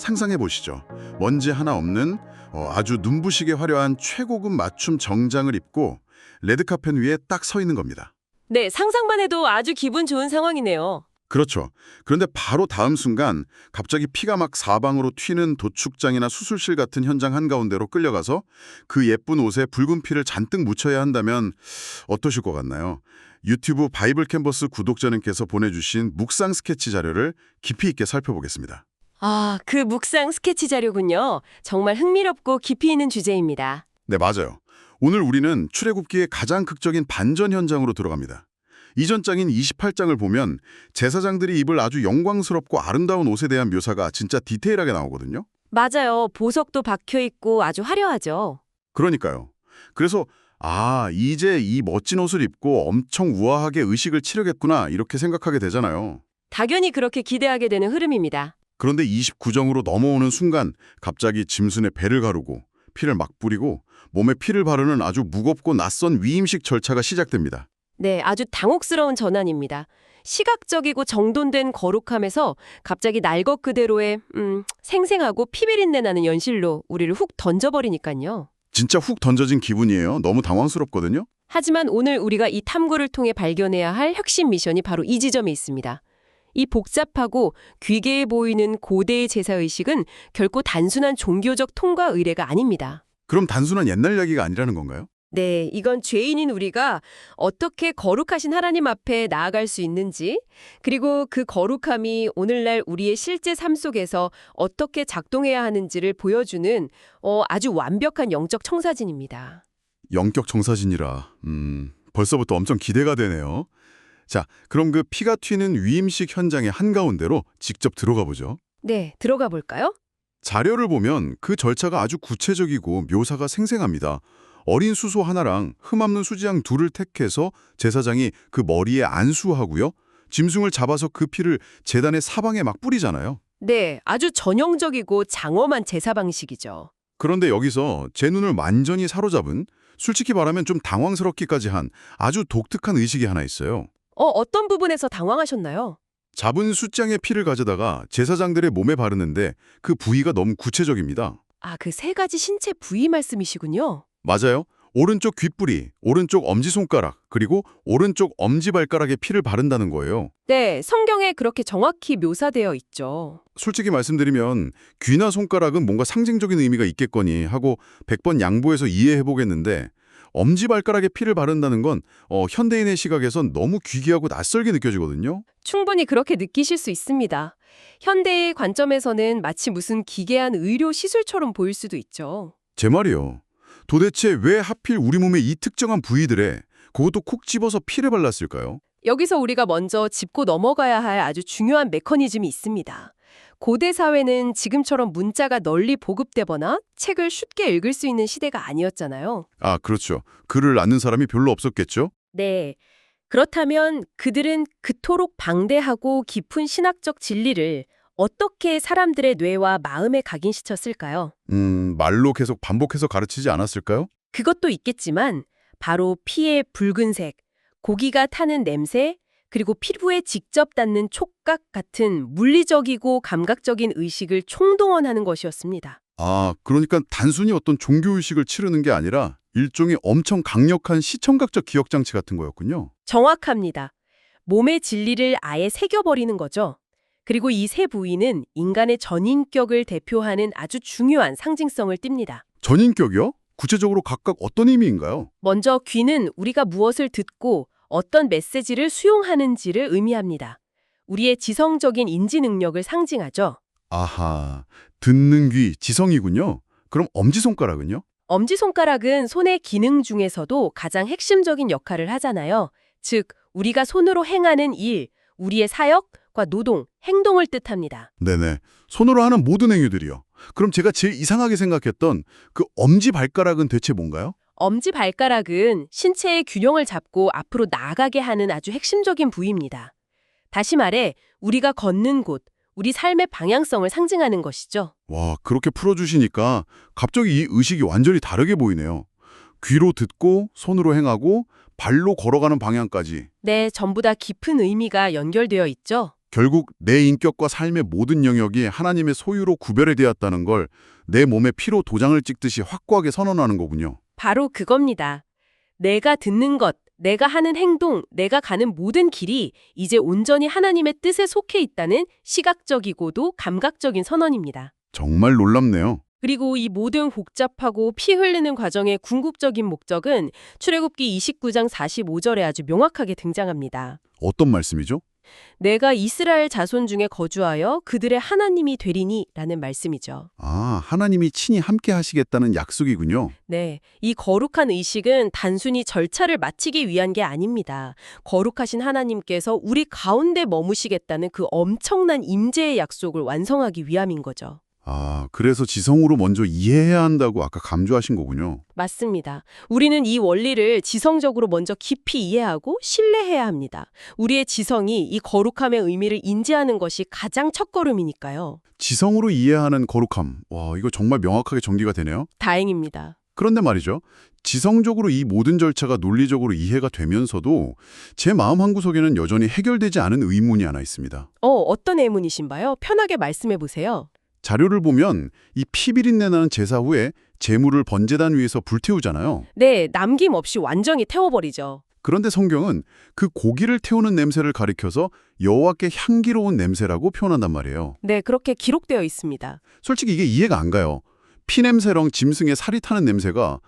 상상해 보시죠. 먼지 하나 없는 아주 눈부시게 화려한 최고급 맞춤 정장을 입고 레드카펫 위에 딱 서 있는 겁니다. 네, 상상만 해도 아주 기분 좋은 상황이네요. 그렇죠. 그런데 바로 다음 순간 갑자기 피가 막 사방으로 튀는 도축장이나 수술실 같은 현장 한가운데로 끌려가서 그 예쁜 옷에 붉은 피를 잔뜩 묻혀야 한다면 어떠실 것 같나요? 유튜브 바이블 캔버스 구독자님께서 보내주신 묵상 스케치 자료를 깊이 있게 살펴보겠습니다. 아, 그 묵상 스케치 자료군요. 정말 흥미롭고 깊이 있는 주제입니다. 네, 맞아요. 오늘 우리는 출애굽기의 가장 극적인 반전 현장으로 들어갑니다. 이전 장인 28장을 보면 제사장들이 입을 아주 영광스럽고 아름다운 옷에 대한 묘사가 진짜 디테일하게 나오거든요. 맞아요. 보석도 박혀 있고 아주 화려하죠. 그러니까요. 그래서 이제 이 멋진 옷을 입고 엄청 우아하게 의식을 치르겠구나 이렇게 생각하게 되잖아요. 당연히 그렇게 기대하게 되는 흐름입니다. 그런데 29장으로 넘어오는 순간 갑자기 짐승의 배를 가르고 피를 막 뿌리고 몸에 피를 바르는 아주 무겁고 낯선 위임식 절차가 시작됩니다. 네, 아주 당혹스러운 전환입니다. 시각적이고 정돈된 거룩함에서 갑자기 날 것 그대로의 생생하고 피비린내 나는 연실로 우리를 훅 던져버리니까요. 진짜 훅 던져진 기분이에요. 너무 당황스럽거든요. 하지만 오늘 우리가 이 탐구를 통해 발견해야 할 핵심 미션이 바로 이 지점에 있습니다. 이 복잡하고 귀괴해 보이는 고대의 제사의식은 결코 단순한 종교적 통과 의례가 아닙니다. 그럼 단순한 옛날 이야기가 아니라는 건가요? 네, 이건 죄인인 우리가 어떻게 거룩하신 하나님 앞에 나아갈 수 있는지, 그리고 그 거룩함이 오늘날 우리의 실제 삶 속에서 어떻게 작동해야 하는지를 보여주는 아주 완벽한 영적 청사진입니다. 영격 정사진이라 벌써부터 엄청 기대가 되네요. 자, 그럼 그 피가 튀는 위임식 현장의 한가운데로 직접 들어가 보죠. 네, 들어가 볼까요? 자료를 보면 그 절차가 아주 구체적이고 묘사가 생생합니다. 어린 수소 하나랑 흠없는 수지양 둘을 택해서 제사장이 그 머리에 안수하고요. 짐승을 잡아서 그 피를 제단의 사방에 막 뿌리잖아요. 네, 아주 전형적이고 장엄한 제사 방식이죠. 그런데 여기서 제 눈을 완전히 사로잡은, 솔직히 말하면 좀 당황스럽기까지 한 아주 독특한 의식이 하나 있어요. 어떤 부분에서 당황하셨나요? 잡은 숫장의 피를 가져다가 제사장들의 몸에 바르는데 그 부위가 너무 구체적입니다. 아, 그 세 가지 신체 부위 말씀이시군요. 맞아요. 오른쪽 귓뿌리, 오른쪽 엄지손가락, 그리고 오른쪽 엄지발가락에 피를 바른다는 거예요. 네, 성경에 그렇게 정확히 묘사되어 있죠. 솔직히 말씀드리면 귀나 손가락은 뭔가 상징적인 의미가 있겠거니 하고 100번 양보해서 이해해보겠는데 엄지발가락에 피를 바른다는 건 현대인의 시각에선 너무 귀귀하고 낯설게 느껴지거든요. 충분히 그렇게 느끼실 수 있습니다. 현대의 관점에서는 마치 무슨 기괴한 의료 시술처럼 보일 수도 있죠. 제 말이요. 도대체 왜 하필 우리 몸의 이 특정한 부위들에 그것도 콕 집어서 피를 발랐을까요? 여기서 우리가 먼저 짚고 넘어가야 할 아주 중요한 메커니즘이 있습니다. 고대 사회는 지금처럼 문자가 널리 보급되거나 책을 쉽게 읽을 수 있는 시대가 아니었잖아요. 아, 그렇죠. 글을 아는 사람이 별로 없었겠죠? 네. 그렇다면 그들은 그토록 방대하고 깊은 신학적 진리를 어떻게 사람들의 뇌와 마음에 각인시켰을까요? 말로 계속 반복해서 가르치지 않았을까요? 그것도 있겠지만 바로 피의 붉은색, 고기가 타는 냄새, 그리고 피부에 직접 닿는 촉각 같은 물리적이고 감각적인 의식을 총동원하는 것이었습니다. 아, 그러니까 단순히 어떤 종교의식을 치르는 게 아니라 일종의 엄청 강력한 시청각적 기억장치 같은 거였군요. 정확합니다. 몸의 진리를 아예 새겨버리는 거죠. 그리고 이 세 부위는 인간의 전인격을 대표하는 아주 중요한 상징성을 띱니다. 전인격이요? 구체적으로 각각 어떤 의미인가요? 먼저 귀는 우리가 무엇을 듣고 어떤 메시지를 수용하는지를 의미합니다. 우리의 지성적인 인지 능력을 상징하죠. 아하, 듣는 귀, 지성이군요. 그럼 엄지손가락은요? 엄지손가락은 손의 기능 중에서도 가장 핵심적인 역할을 하잖아요. 즉, 우리가 손으로 행하는 일, 우리의 사역과 노동, 행동을 뜻합니다. 네네, 손으로 하는 모든 행위들이요. 그럼 제가 제일 이상하게 생각했던 그 엄지발가락은 대체 뭔가요? 엄지발가락은 신체의 균형을 잡고 앞으로 나아가게 하는 아주 핵심적인 부위입니다. 다시 말해, 우리가 걷는 곳, 우리 삶의 방향성을 상징하는 것이죠. 와, 그렇게 풀어주시니까 갑자기 이 의식이 완전히 다르게 보이네요. 귀로 듣고 손으로 행하고 발로 걸어가는 방향까지. 네, 전부 다 깊은 의미가 연결되어 있죠. 결국 내 인격과 삶의 모든 영역이 하나님의 소유로 구별이 되었다는 걸 내 몸에 피로 도장을 찍듯이 확고하게 선언하는 거군요. 바로 그겁니다. 내가 듣는 것, 내가 하는 행동, 내가 가는 모든 길이 이제 온전히 하나님의 뜻에 속해 있다는 시각적이고도 감각적인 선언입니다. 정말 놀랍네요. 그리고 이 모든 복잡하고 피 흘리는 과정의 궁극적인 목적은 출애굽기 29장 45절에 아주 명확하게 등장합니다. 어떤 말씀이죠? 내가 이스라엘 자손 중에 거주하여 그들의 하나님이 되리니 라는 말씀이죠. 아, 하나님이 친히 함께 하시겠다는 약속이군요. 네, 이 거룩한 의식은 단순히 절차를 마치기 위한 게 아닙니다. 거룩하신 하나님께서 우리 가운데 머무시겠다는 그 엄청난 임재의 약속을 완성하기 위함인 거죠. 아, 그래서 지성으로 먼저 이해해야 한다고 아까 강조하신 거군요. 맞습니다. 우리는 이 원리를 지성적으로 먼저 깊이 이해하고 신뢰해야 합니다. 우리의 지성이 이 거룩함의 의미를 인지하는 것이 가장 첫걸음이니까요. 지성으로 이해하는 거룩함. 와, 이거 정말 명확하게 전개가 되네요. 다행입니다. 그런데 말이죠. 지성적으로 이 모든 절차가 논리적으로 이해가 되면서도 제 마음 한구석에는 여전히 해결되지 않은 의문이 하나 있습니다. 어떤 의문이신가요? 편하게 말씀해 보세요. 자료를 보면 이 피비린내 나는 제사 후에 제물을 번제단 위에서 불태우잖아요. 네, 남김없이 완전히 태워버리죠. 그런데 성경은 그 고기를 태우는 냄새를 가리켜서 여호와께 향기로운 냄새라고 표현한단 말이에요. 네, 그렇게 기록되어 있습니다. 솔직히 이게 이해가 안 가요. 피냄새랑 짐승의 살이 타는 냄새가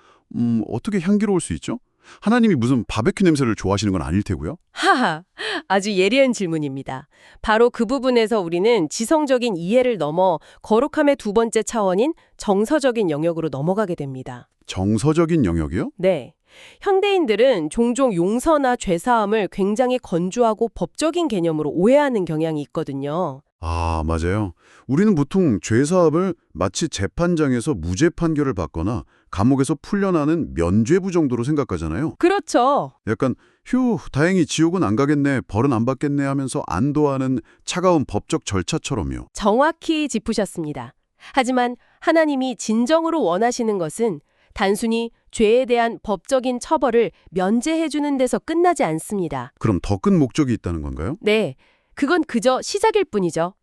어떻게 향기로울 수 있죠? 하나님이 무슨 바베큐 냄새를 좋아하시는 건 아닐 테고요. 하하, 아주 예리한 질문입니다. 바로 그 부분에서 우리는 지성적인 이해를 넘어 거룩함의 두 번째 차원인 정서적인 영역으로 넘어가게 됩니다. 정서적인 영역이요? 네. 현대인들은 종종 용서나 죄사함을 굉장히 건조하고 법적인 개념으로 오해하는 경향이 있거든요. 아, 맞아요. 우리는 보통 죄사함을 마치 재판장에서 무죄 판결을 받거나 감옥에서 풀려나는 면죄부 정도로 생각하잖아요. 그렇죠. 약간 휴, 다행히 지옥은 안 가겠네, 벌은 안 받겠네 하면서 안도하는 차가운 법적 절차처럼요. 정확히 짚으셨습니다. 하지만 하나님이 진정으로 원하시는 것은 단순히 죄에 대한 법적인 처벌을 면제해주는 데서 끝나지 않습니다. 그럼 더 큰 목적이 있다는 건가요? 네, 그건 그저 시작일 뿐이죠.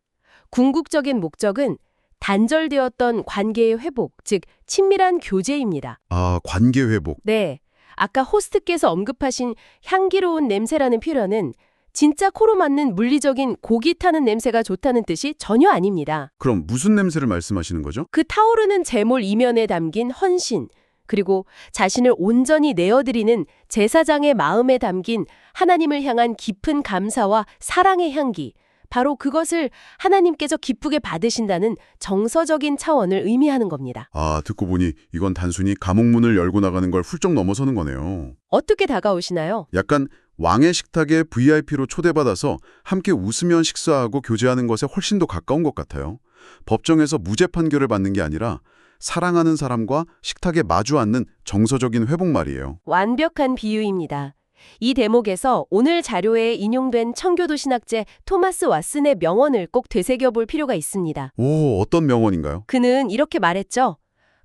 궁극적인 목적은 단절되었던 관계의 회복, 즉 친밀한 교제입니다. 아, 관계 회복. 네, 아까 호스트께서 언급하신 향기로운 냄새라는 표현은 진짜 코로 맡는 물리적인 고기 타는 냄새가 좋다는 뜻이 전혀 아닙니다. 그럼 무슨 냄새를 말씀하시는 거죠? 그 타오르는 제몰 이면에 담긴 헌신, 그리고 자신을 온전히 내어드리는 제사장의 마음에 담긴 하나님을 향한 깊은 감사와 사랑의 향기, 바로 그것을 하나님께서 기쁘게 받으신다는 정서적인 차원을 의미하는 겁니다. 아, 듣고 보니 이건 단순히 감옥문을 열고 나가는 걸 훌쩍 넘어서는 거네요. 어떻게 다가오시나요? 약간 왕의 식탁에 VIP로 초대받아서 함께 웃으며 식사하고 교제하는 것에 훨씬 더 가까운 것 같아요. 법정에서 무죄 판결을 받는 게 아니라 사랑하는 사람과 식탁에 마주 앉는 정서적인 회복 말이에요. 완벽한 비유입니다. 이 대목에서 오늘 자료에 인용된 청교도 신학자 토마스 왓슨의 명언을 꼭 되새겨볼 필요가 있습니다. 오, 어떤 명언인가요? 그는 이렇게 말했죠.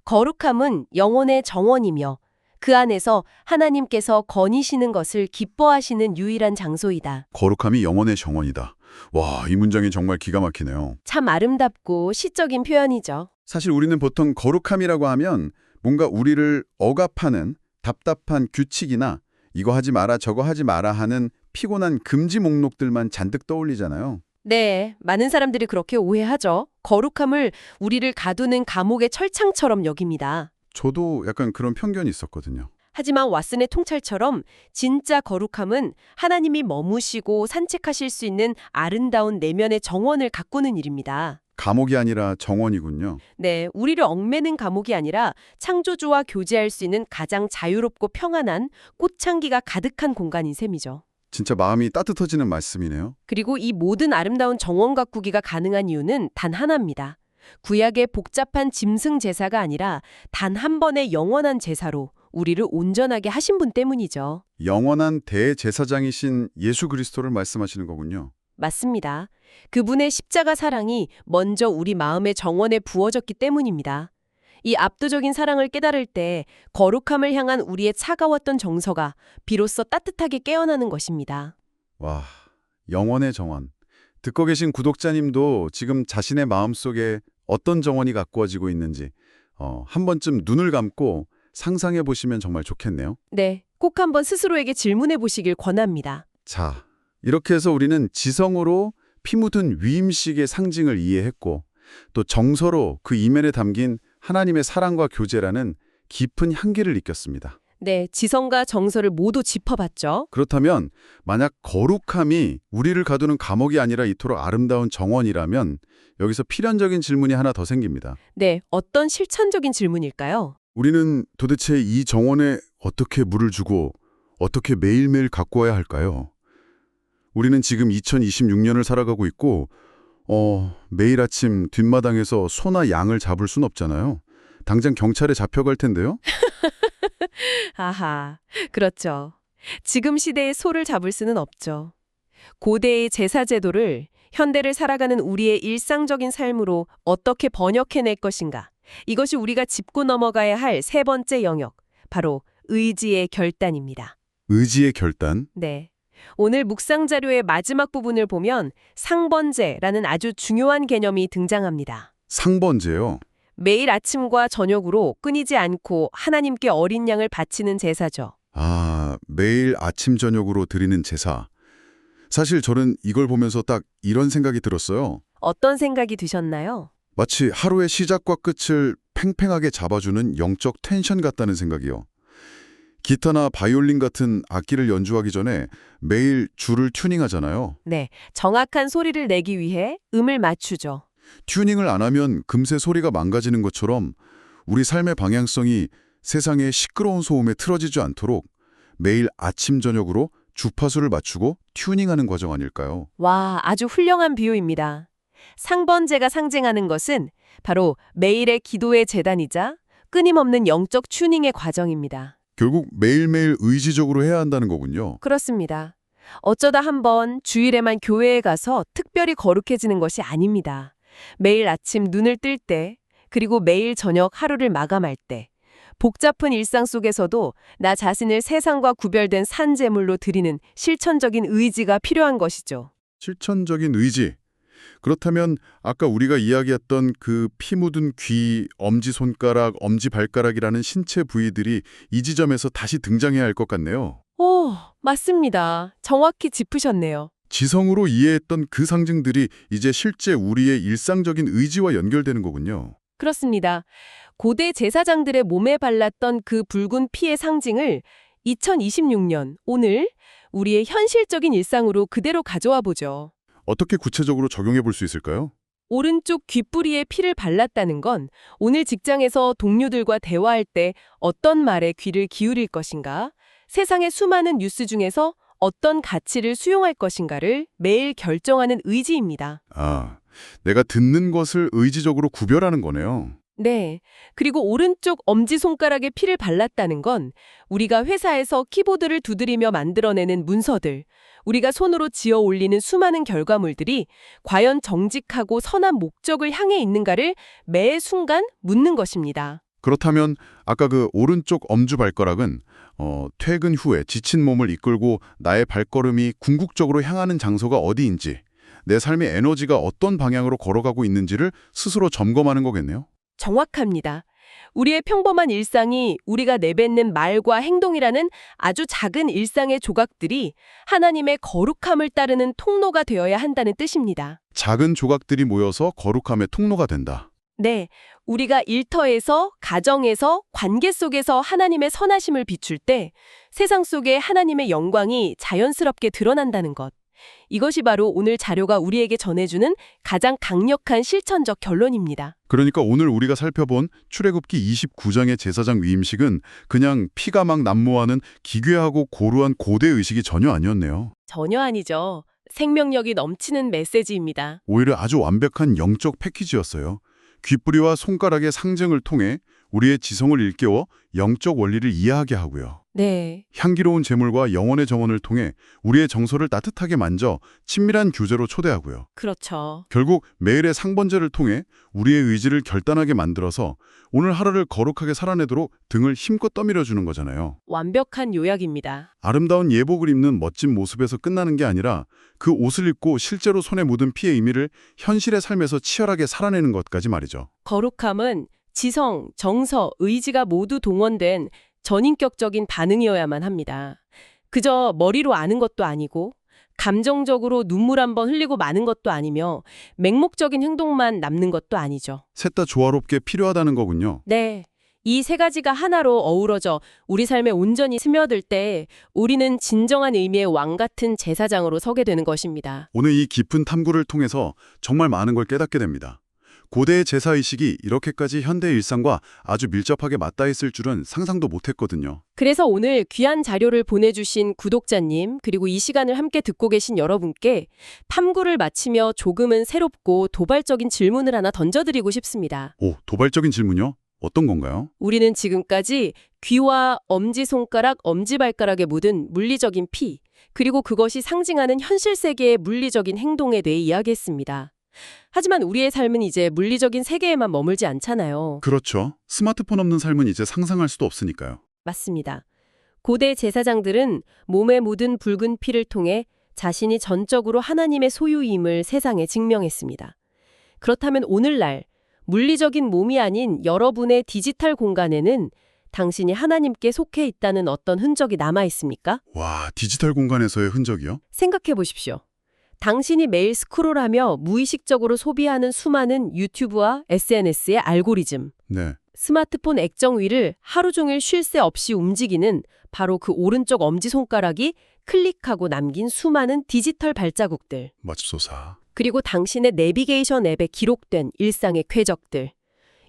거룩함은 영혼의 정원이며 그 안에서 하나님께서 거니시는 것을 기뻐하시는 유일한 장소이다. 거룩함이 영혼의 정원이다. 와, 이 문장이 정말 기가 막히네요. 참 아름답고 시적인 표현이죠. 사실 우리는 보통 거룩함이라고 하면 뭔가 우리를 억압하는 답답한 규칙이나 이거 하지 마라 저거 하지 마라 하는 피곤한 금지 목록들만 잔뜩 떠올리잖아요. 네, 많은 사람들이 그렇게 오해하죠. 거룩함을 우리를 가두는 감옥의 철창처럼 여깁니다. 저도 약간 그런 편견이 있었거든요. 하지만 왓슨의 통찰처럼 진짜 거룩함은 하나님이 머무시고 산책하실 수 있는 아름다운 내면의 정원을 가꾸는 일입니다. 감옥이 아니라 정원이군요. 네, 우리를 얽매는 감옥이 아니라 창조주와 교제할 수 있는 가장 자유롭고 평안한 꽃향기가 가득한 공간인 셈이죠. 진짜 마음이 따뜻해지는 말씀이네요. 그리고 이 모든 아름다운 정원 가꾸기가 가능한 이유는 단 하나입니다. 구약의 복잡한 짐승 제사가 아니라 단 한 번의 영원한 제사로 우리를 온전하게 하신 분 때문이죠. 영원한 대제사장이신 예수 그리스도를 말씀하시는 거군요. 맞습니다. 그분의 십자가 사랑이 먼저 우리 마음의 정원에 부어졌기 때문입니다. 이 압도적인 사랑을 깨달을 때 거룩함을 향한 우리의 차가웠던 정서가 비로소 따뜻하게 깨어나는 것입니다. 와, 영원의 정원. 듣고 계신 구독자님도 지금 자신의 마음속에 어떤 정원이 가꾸어지고 있는지 한 번쯤 눈을 감고 상상해 보시면 정말 좋겠네요. 네, 꼭 한번 스스로에게 질문해 보시길 권합니다. 자, 이렇게 해서 우리는 지성으로 피 묻은 위임식의 상징을 이해했고 또 정서로 그 이면에 담긴 하나님의 사랑과 교제라는 깊은 향기를 느꼈습니다. 네, 지성과 정서를 모두 짚어봤죠. 그렇다면 만약 거룩함이 우리를 가두는 감옥이 아니라 이토록 아름다운 정원이라면 여기서 필연적인 질문이 하나 더 생깁니다. 네, 어떤 실천적인 질문일까요? 우리는 도대체 이 정원에 어떻게 물을 주고 어떻게 매일매일 가꾸어야 할까요? 우리는 지금 2026년을 살아가고 있고 매일 아침 뒷마당에서 소나 양을 잡을 순 없잖아요. 당장 경찰에 잡혀갈 텐데요. 아하, 그렇죠. 지금 시대의 소를 잡을 수는 없죠. 고대의 제사 제도를 현대를 살아가는 우리의 일상적인 삶으로 어떻게 번역해낼 것인가. 이것이 우리가 짚고 넘어가야 할 세 번째 영역, 바로 의지의 결단입니다. 의지의 결단. 네. 오늘 묵상 자료의 마지막 부분을 보면 상번제라는 아주 중요한 개념이 등장합니다. 상번제요. 매일 아침과 저녁으로 끊이지 않고 하나님께 어린 양을 바치는 제사죠. 매일 아침 저녁으로 드리는 제사. 사실 저는 이걸 보면서 딱 이런 생각이 들었어요. 어떤 생각이 드셨나요? 마치 하루의 시작과 끝을 팽팽하게 잡아주는 영적 텐션 같다는 생각이요. 기타나 바이올린 같은 악기를 연주하기 전에 매일 줄을 튜닝하잖아요. 네, 정확한 소리를 내기 위해 음을 맞추죠. 튜닝을 안 하면 금세 소리가 망가지는 것처럼 우리 삶의 방향성이 세상의 시끄러운 소음에 틀어지지 않도록 매일 아침 저녁으로 주파수를 맞추고 튜닝하는 과정 아닐까요? 와, 아주 훌륭한 비유입니다. 상번제가 상징하는 것은 바로 매일의 기도의 재단이자 끊임없는 영적 튜닝의 과정입니다. 결국 매일매일 의지적으로 해야 한다는 거군요. 그렇습니다. 어쩌다 한번 주일에만 교회에 가서 특별히 거룩해지는 것이 아닙니다. 매일 아침 눈을 뜰 때, 그리고 매일 저녁 하루를 마감할 때, 복잡한 일상 속에서도 나 자신을 세상과 구별된 산제물로 드리는 실천적인 의지가 필요한 것이죠. 실천적인 의지. 그렇다면 아까 우리가 이야기했던 그 피 묻은 귀, 엄지손가락, 엄지발가락이라는 신체 부위들이 이 지점에서 다시 등장해야 할 것 같네요. 오, 맞습니다. 정확히 짚으셨네요. 지성으로 이해했던 그 상징들이 이제 실제 우리의 일상적인 의지와 연결되는 거군요. 그렇습니다. 고대 제사장들의 몸에 발랐던 그 붉은 피의 상징을 2026년, 오늘 우리의 현실적인 일상으로 그대로 가져와 보죠. 어떻게 구체적으로 적용해 볼 수 있을까요? 오른쪽 귓부리에 피를 발랐다는 건 오늘 직장에서 동료들과 대화할 때 어떤 말에 귀를 기울일 것인가, 세상의 수많은 뉴스 중에서 어떤 가치를 수용할 것인가를 매일 결정하는 의지입니다. 내가 듣는 것을 의지적으로 구별하는 거네요. 네. 그리고 오른쪽 엄지손가락에 피를 발랐다는 건 우리가 회사에서 키보드를 두드리며 만들어내는 문서들, 우리가 손으로 지어 올리는 수많은 결과물들이 과연 정직하고 선한 목적을 향해 있는가를 매 순간 묻는 것입니다. 그렇다면 아까 그 오른쪽 엄지발가락은 퇴근 후에 지친 몸을 이끌고 나의 발걸음이 궁극적으로 향하는 장소가 어디인지, 내 삶의 에너지가 어떤 방향으로 걸어가고 있는지를 스스로 점검하는 거겠네요. 정확합니다. 우리의 평범한 일상이 우리가 내뱉는 말과 행동이라는 아주 작은 일상의 조각들이 하나님의 거룩함을 따르는 통로가 되어야 한다는 뜻입니다. 작은 조각들이 모여서 거룩함의 통로가 된다. 네, 우리가 일터에서, 가정에서, 관계 속에서 하나님의 선하심을 비출 때 세상 속에 하나님의 영광이 자연스럽게 드러난다는 것. 이것이 바로 오늘 자료가 우리에게 전해주는 가장 강력한 실천적 결론입니다. 그러니까 오늘 우리가 살펴본 출애굽기 29장의 제사장 위임식은 그냥 피가 막 난무하는 기괴하고 고루한 고대 의식이 전혀 아니었네요. 전혀 아니죠. 생명력이 넘치는 메시지입니다. 오히려 아주 완벽한 영적 패키지였어요. 귓부리와 손가락의 상징을 통해 우리의 지성을 일깨워 영적 원리를 이해하게 하고요. 네. 향기로운 제물과 영혼의 정원을 통해 우리의 정서를 따뜻하게 만져 친밀한 교제로 초대하고요. 그렇죠. 결국 매일의 상번제를 통해 우리의 의지를 결단하게 만들어서 오늘 하루를 거룩하게 살아내도록 등을 힘껏 떠밀어주는 거잖아요. 완벽한 요약입니다. 아름다운 예복을 입는 멋진 모습에서 끝나는 게 아니라 그 옷을 입고 실제로 손에 묻은 피의 의미를 현실의 삶에서 치열하게 살아내는 것까지 말이죠. 거룩함은 지성, 정서, 의지가 모두 동원된 전인격적인 반응이어야만 합니다. 그저 머리로 아는 것도 아니고 감정적으로 눈물 한번 흘리고 마는 것도 아니며 맹목적인 행동만 남는 것도 아니죠. 셋 다 조화롭게 필요하다는 거군요. 네. 이 세 가지가 하나로 어우러져 우리 삶에 온전히 스며들 때 우리는 진정한 의미의 왕 같은 제사장으로 서게 되는 것입니다. 오늘 이 깊은 탐구를 통해서 정말 많은 걸 깨닫게 됩니다. 고대의 제사의식이 이렇게까지 현대의 일상과 아주 밀접하게 맞닿아 있을 줄은 상상도 못했거든요. 그래서 오늘 귀한 자료를 보내주신 구독자님, 그리고 이 시간을 함께 듣고 계신 여러분께 탐구를 마치며 조금은 새롭고 도발적인 질문을 하나 던져드리고 싶습니다. 오, 도발적인 질문요? 어떤 건가요? 우리는 지금까지 귀와 엄지손가락, 엄지발가락에 묻은 물리적인 피, 그리고 그것이 상징하는 현실 세계의 물리적인 행동에 대해 이야기했습니다. 하지만 우리의 삶은 이제 물리적인 세계에만 머물지 않잖아요. 그렇죠. 스마트폰 없는 삶은 이제 상상할 수도 없으니까요. 맞습니다. 고대 제사장들은 몸에 묻은 붉은 피를 통해 자신이 전적으로 하나님의 소유임을 세상에 증명했습니다. 그렇다면 오늘날 물리적인 몸이 아닌 여러분의 디지털 공간에는 당신이 하나님께 속해 있다는 어떤 흔적이 남아 있습니까? 와, 디지털 공간에서의 흔적이요? 생각해 보십시오. 당신이 매일 스크롤하며 무의식적으로 소비하는 수많은 유튜브와 SNS의 알고리즘, 네. 스마트폰 액정 위를 하루 종일 쉴 새 없이 움직이는 바로 그 오른쪽 엄지손가락이 클릭하고 남긴 수많은 디지털 발자국들, 맙소사. 그리고 당신의 내비게이션 앱에 기록된 일상의 궤적들.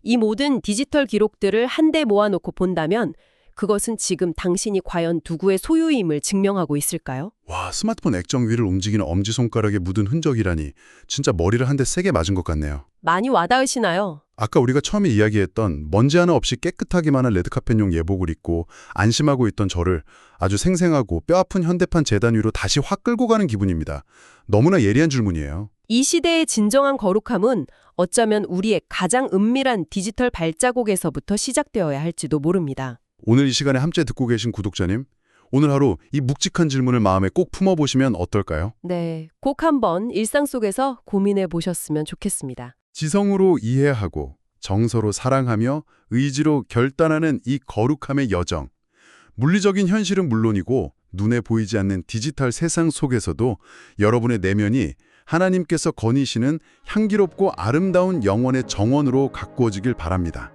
이 모든 디지털 기록들을 한데 모아놓고 본다면 그것은 지금 당신이 과연 누구의 소유임을 증명하고 있을까요? 와, 스마트폰 액정 위를 움직이는 엄지손가락에 묻은 흔적이라니 진짜 머리를 한 대 세게 맞은 것 같네요. 많이 와닿으시나요? 아까 우리가 처음에 이야기했던 먼지 하나 없이 깨끗하기만 한 레드카펫용 예복을 입고 안심하고 있던 저를 아주 생생하고 뼈아픈 현대판 재단 위로 다시 확 끌고 가는 기분입니다. 너무나 예리한 질문이에요. 이 시대의 진정한 거룩함은 어쩌면 우리의 가장 은밀한 디지털 발자국에서부터 시작되어야 할지도 모릅니다. 오늘 이 시간에 함께 듣고 계신 구독자님, 오늘 하루 이 묵직한 질문을 마음에 꼭 품어보시면 어떨까요? 네, 꼭 한번 일상 속에서 고민해 보셨으면 좋겠습니다. 지성으로 이해하고 정서로 사랑하며 의지로 결단하는 이 거룩함의 여정. 물리적인 현실은 물론이고 눈에 보이지 않는 디지털 세상 속에서도 여러분의 내면이 하나님께서 거니시는 향기롭고 아름다운 영혼의 정원으로 가꾸어지길 바랍니다.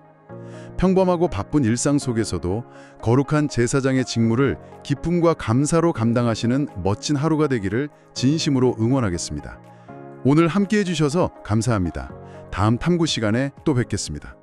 평범하고 바쁜 일상 속에서도 거룩한 제사장의 직무를 기쁨과 감사로 감당하시는 멋진 하루가 되기를 진심으로 응원하겠습니다. 오늘 함께해 주셔서 감사합니다. 다음 탐구 시간에 또 뵙겠습니다.